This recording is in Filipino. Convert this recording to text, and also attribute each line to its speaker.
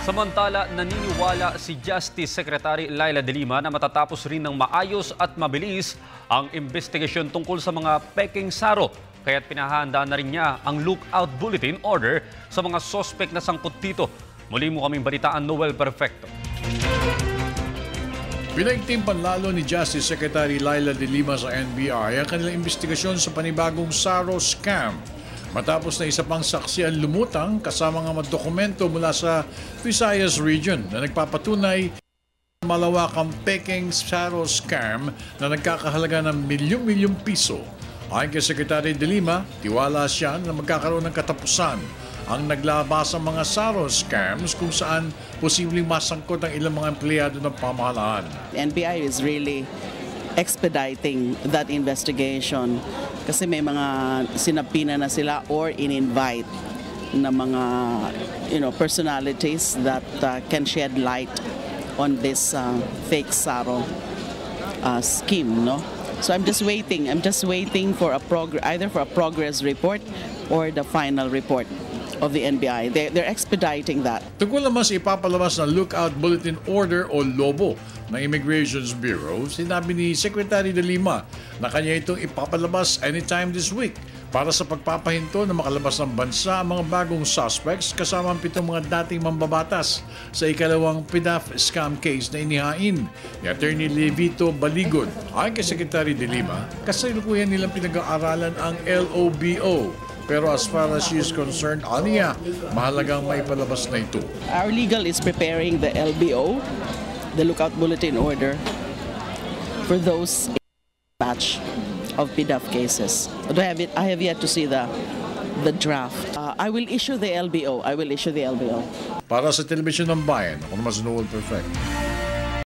Speaker 1: Samantala, naniniwala si Justice Secretary Laila De Lima na matatapos rin ng maayos at mabilis ang investigasyon tungkol sa mga peking saro. Kaya't pinahanda na rin niya ang lookout bulletin order sa mga sospek na sangkot dito. Muli mo kaming balitaan, Noel Perfecto.
Speaker 2: Pinaigtimpan lalo ni Justice Secretary Laila De Lima sa NBI ang kanilang investigasyon sa panibagong Saro scam. Matapos na isa pang saksi ang lumutang kasama ng mga dokumento mula sa Visayas region na nagpapatunay malawakang peking Saro scam na nagkakahalaga ng milyong-milyong piso. Ayon kay Secretary De Lima, tiwala siya na magkakaroon ng katapusan ang naglabas ng mga Saro scams kung saan posibleng masangkot ang ilang mga empleyado ng pamahalaan.
Speaker 3: The NBI is really expediting that investigation kasi may mga sinapina na sila or in-invite na mga personalities that can shed light on this fake Saro scheme, no? So I'm just waiting for either for a progress report or the final report of the NBI. They're expediting that.
Speaker 2: Tungkol naman sa ipapalabas ng Lookout Bulletin Order o LOBO ng Immigrations Bureau, sinabi ni Secretary De Lima na kanya itong ipapalabas anytime this week para sa pagpapahinto na makalabas ng bansa ang mga bagong suspects kasama ang 7 mga dating mambabatas sa ikalawang PDAF scam case na inihain ni Attorney Levito Baligod. Ayon kay Secretary De Lima, kasalukuyan nilang pinag-aaralan ang LOBO. Pero as far as she is concerned, aniya, mahalagang may palabas na ito.
Speaker 3: Our legal is preparing the LBO, the Lookout Bulletin Order, for those batch of PDAF cases. I have yet to see the draft. I will issue the LBO. Para
Speaker 2: sa Telebisyon ng Bayan, ako naman si Noel Perfecto.